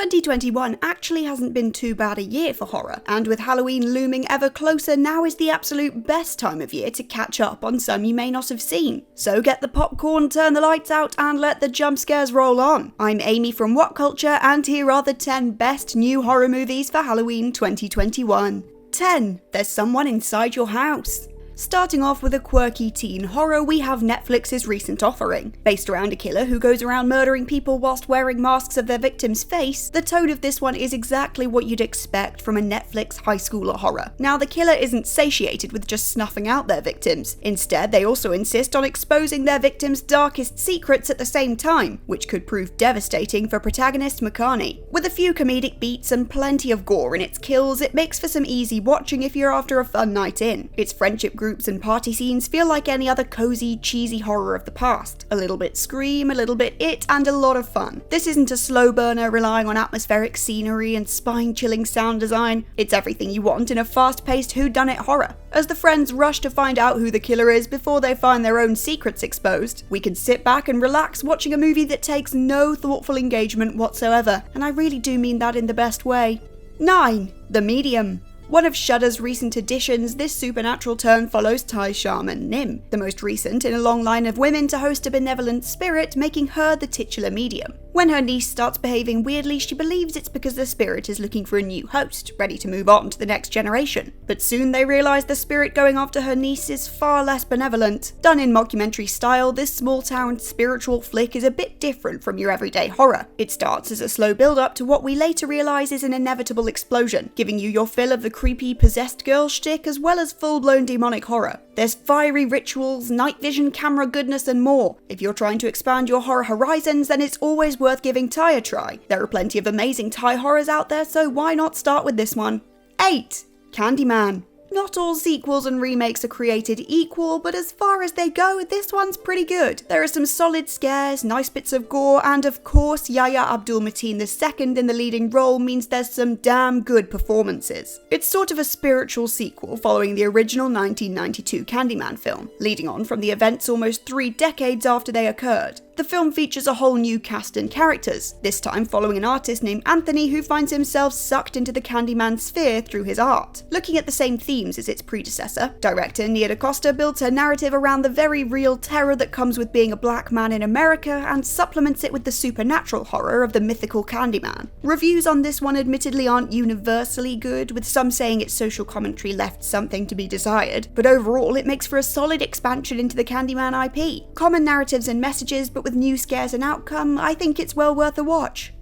2021 actually hasn't been too bad a year for horror, and with Halloween looming ever closer, now is the absolute best time of year to catch up on some you may not have seen. So get the popcorn, turn the lights out, and let the jump scares roll on. I'm Amy from What Culture, and here are the 10 best new horror movies for Halloween 2021. 10. There's Someone Inside Your House. Starting off with a quirky teen horror, we have Netflix's recent offering. Based around a killer who goes around murdering people whilst wearing masks of their victim's face, the tone of this one is exactly what you'd expect from a Netflix high schooler horror. Now, the killer isn't satiated with just snuffing out their victims. Instead, they also insist on exposing their victims' darkest secrets at the same time, which could prove devastating for protagonist Makani. With a few comedic beats and plenty of gore in its kills, it makes for some easy watching if you're after a fun night in. Its friendship groups and party scenes feel like any other cozy, cheesy horror of the past. A little bit Scream, a little bit It, and a lot of fun. This isn't a slow burner relying on atmospheric scenery and spine-chilling sound design. It's everything you want in a fast-paced whodunit horror. As the friends rush to find out who the killer is before they find their own secrets exposed, we can sit back and relax watching a movie that takes no thoughtful engagement whatsoever, and I really do mean that in the best way. 9. The Medium. One of Shudder's recent additions, this supernatural turn follows Tai Sharman Nim, the most recent in a long line of women to host a benevolent spirit, making her the titular medium. When her niece starts behaving weirdly, she believes it's because the spirit is looking for a new host, ready to move on to the next generation. But soon they realise the spirit going after her niece is far less benevolent. Done in mockumentary style, this small-town spiritual flick is a bit different from your everyday horror. It starts as a slow build-up to what we later realise is an inevitable explosion, giving you your fill of the creepy possessed girl shtick as well as full-blown demonic horror. There's fiery rituals, night vision, camera goodness, and more. If you're trying to expand your horror horizons, then it's always worth giving Thai a try. There are plenty of amazing Thai horrors out there, so why not start with this one? 8. Candyman. Not all sequels and remakes are created equal, but as far as they go, this one's pretty good. There are some solid scares, nice bits of gore, and of course Yahya Abdul-Mateen II in the leading role means there's some damn good performances. It's sort of a spiritual sequel following the original 1992 Candyman film, leading on from the events almost 3 decades after they occurred. The film features a whole new cast and characters, this time following an artist named Anthony who finds himself sucked into the Candyman sphere through his art. Looking at the same themes as its predecessor, director Nia DaCosta builds her narrative around the very real terror that comes with being a black man in America and supplements it with the supernatural horror of the mythical Candyman. Reviews on this one admittedly aren't universally good, with some saying its social commentary left something to be desired, but overall it makes for a solid expansion into the Candyman IP. Common narratives and messages, but with new scares and outcome, I think it's well worth a watch.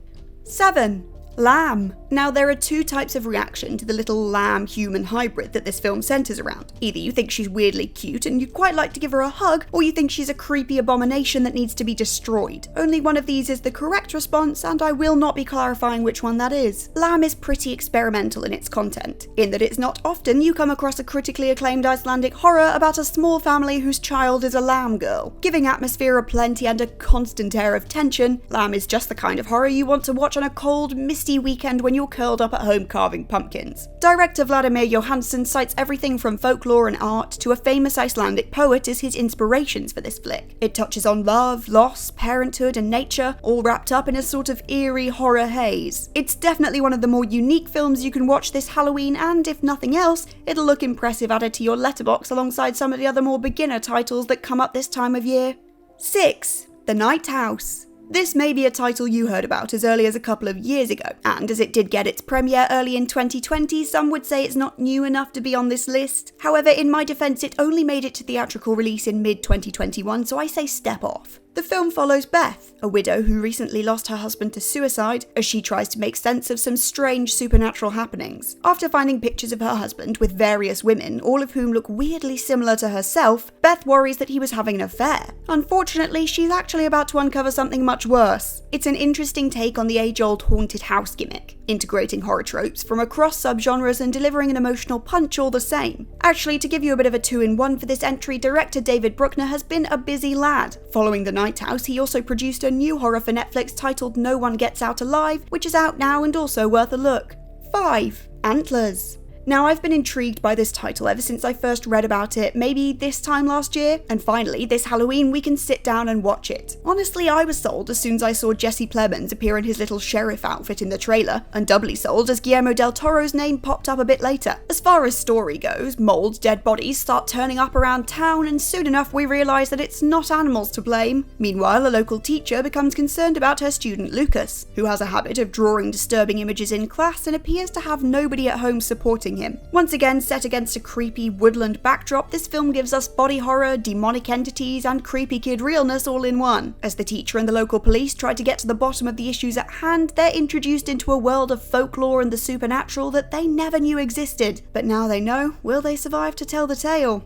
7. Lamb. Now, there are 2 types of reaction to the little lamb-human hybrid that this film centres around. Either you think she's weirdly cute and you'd quite like to give her a hug, or you think she's a creepy abomination that needs to be destroyed. Only one of these is the correct response, and I will not be clarifying which one that is. Lamb is pretty experimental in its content, in that it's not often you come across a critically acclaimed Icelandic horror about a small family whose child is a lamb girl. Giving atmosphere aplenty and a constant air of tension, Lamb is just the kind of horror you want to watch on a cold, misty weekend when you're curled up at home carving pumpkins. Director Vladimir Johansson cites everything from folklore and art to a famous Icelandic poet as his inspirations for this flick. It touches on love, loss, parenthood, and nature, all wrapped up in a sort of eerie horror haze. It's definitely one of the more unique films you can watch this Halloween, and if nothing else, it'll look impressive added to your letterbox alongside some of the other more beginner titles that come up this time of year. 6. The Night House. This may be a title you heard about as early as a couple of years ago, and as it did get its premiere early in 2020, some would say it's not new enough to be on this list. However, in my defense, it only made it to theatrical release in mid-2021, so I say step off. The film follows Beth, a widow who recently lost her husband to suicide, as she tries to make sense of some strange supernatural happenings. After finding pictures of her husband with various women, all of whom look weirdly similar to herself, Beth worries that he was having an affair. Unfortunately, she's actually about to uncover something much worse. It's an interesting take on the age-old haunted house gimmick, integrating horror tropes from across subgenres and delivering an emotional punch all the same. Actually, to give you a bit of a 2-in-1 for this entry, director David Bruckner has been a busy lad. Following The Night House, he also produced a new horror for Netflix titled No One Gets Out Alive, which is out now and also worth a look. 5. Antlers. Now, I've been intrigued by this title ever since I first read about it, maybe this time last year, and finally, this Halloween we can sit down and watch it. Honestly, I was sold as soon as I saw Jesse Plemons appear in his little sheriff outfit in the trailer, and doubly sold as Guillermo del Toro's name popped up a bit later. As far as story goes, mold, dead bodies start turning up around town, and soon enough we realise that it's not animals to blame. Meanwhile, a local teacher becomes concerned about her student Lucas, who has a habit of drawing disturbing images in class and appears to have nobody at home supporting him. Once again, set against a creepy woodland backdrop, this film gives us body horror, demonic entities, and creepy kid realness all in one. As the teacher and the local police try to get to the bottom of the issues at hand, they're introduced into a world of folklore and the supernatural that they never knew existed. But now they know, will they survive to tell the tale?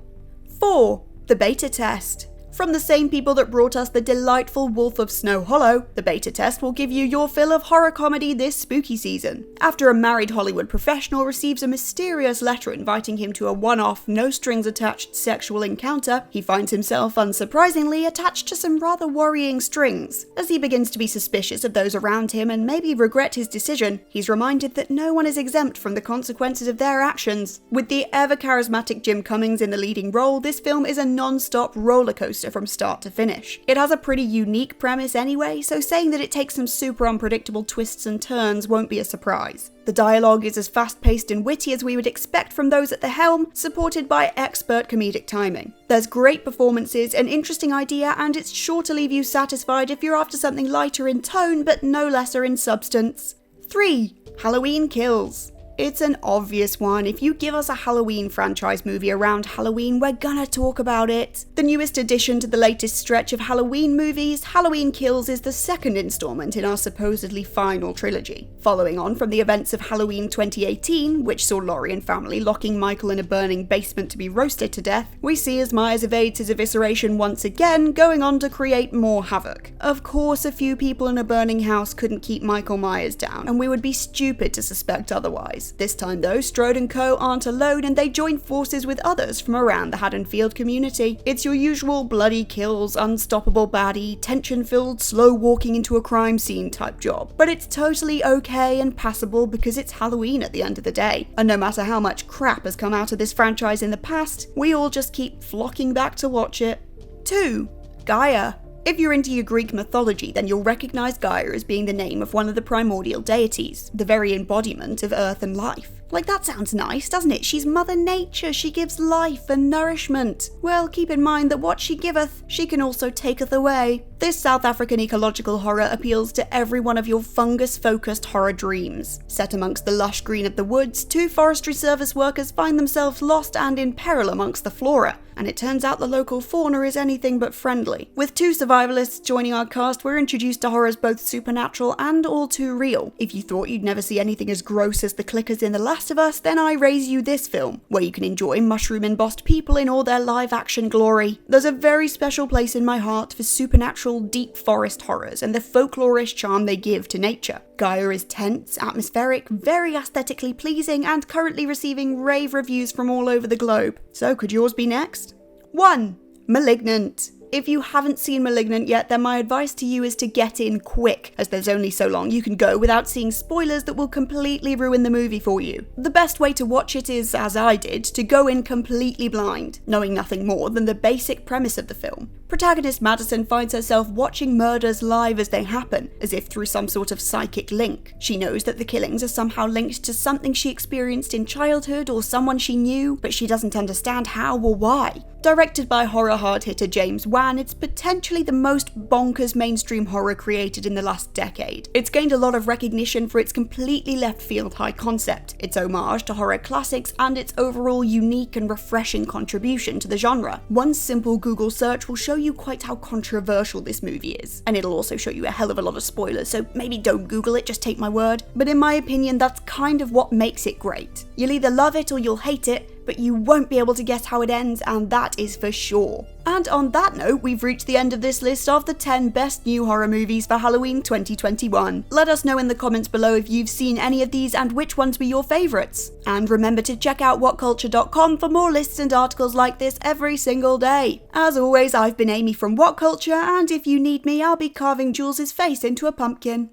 4. The Beta Test. From the same people that brought us the delightful Wolf of Snow Hollow, the beta test will give you your fill of horror comedy this spooky season. After a married Hollywood professional receives a mysterious letter inviting him to a one-off, no-strings-attached sexual encounter, he finds himself, unsurprisingly, attached to some rather worrying strings. As he begins to be suspicious of those around him and maybe regret his decision, he's reminded that no one is exempt from the consequences of their actions. With the ever-charismatic Jim Cummings in the leading role, this film is a non-stop rollercoaster from start to finish. It has a pretty unique premise anyway, so saying that it takes some super unpredictable twists and turns won't be a surprise. The dialogue is as fast-paced and witty as we would expect from those at the helm, supported by expert comedic timing. There's great performances, an interesting idea, and it's sure to leave you satisfied if you're after something lighter in tone but no lesser in substance. 3. Halloween Kills. It's an obvious one. If you give us a Halloween franchise movie around Halloween, we're gonna talk about it. The newest addition to the latest stretch of Halloween movies, Halloween Kills is the second installment in our supposedly final trilogy. Following on from the events of Halloween 2018, which saw Laurie and family locking Michael in a burning basement to be roasted to death, we see as Myers evades his evisceration once again, going on to create more havoc. Of course, a few people in a burning house couldn't keep Michael Myers down, and we would be stupid to suspect otherwise. This time though, Strode and co aren't alone and they join forces with others from around the Haddonfield community. It's your usual bloody kills, unstoppable baddie, tension-filled, slow walking into a crime scene type job. But it's totally okay and passable because it's Halloween at the end of the day. And no matter how much crap has come out of this franchise in the past, we all just keep flocking back to watch it. 2. Gaia. If you're into your Greek mythology, then you'll recognise Gaia as being the name of one of the primordial deities, the very embodiment of earth and life. Like, that sounds nice, doesn't it? She's Mother Nature, she gives life and nourishment. Well, keep in mind that what she giveth, she can also taketh away. This South African ecological horror appeals to every one of your fungus-focused horror dreams. Set amongst the lush green of the woods, 2 forestry service workers find themselves lost and in peril amongst the flora, and it turns out the local fauna is anything but friendly. With 2 survivalists joining our cast, we're introduced to horrors both supernatural and all too real. If you thought you'd never see anything as gross as the clickers in The Last of Us, then I raise you this film, where you can enjoy mushroom-embossed people in all their live-action glory. There's a very special place in my heart for supernatural, deep forest horrors and the folklorish charm they give to nature. Gaia is tense, atmospheric, very aesthetically pleasing, and currently receiving rave reviews from all over the globe. So could yours be next? 1. Malignant. If you haven't seen Malignant yet, then my advice to you is to get in quick, as there's only so long you can go without seeing spoilers that will completely ruin the movie for you. The best way to watch it is, as I did, to go in completely blind, knowing nothing more than the basic premise of the film. Protagonist Madison finds herself watching murders live as they happen, as if through some sort of psychic link. She knows that the killings are somehow linked to something she experienced in childhood or someone she knew, but she doesn't understand how or why. Directed by horror hard-hitter James Wan, it's potentially the most bonkers mainstream horror created in the last decade. It's gained a lot of recognition for its completely left-field high concept, its homage to horror classics, and its overall unique and refreshing contribution to the genre. One simple Google search will show you quite how controversial this movie is, and it'll also show you a hell of a lot of spoilers, so maybe don't Google it, just take my word. But in my opinion, that's kind of what makes it great. You'll either love it or you'll hate it, but you won't be able to guess how it ends, and that is for sure. And on that note, we've reached the end of this list of the 10 best new horror movies for Halloween 2021. Let us know in the comments below if you've seen any of these and which ones were your favourites. And remember to check out whatculture.com for more lists and articles like this every single day. As always, I've been Amy from What Culture, and if you need me, I'll be carving Jules' face into a pumpkin.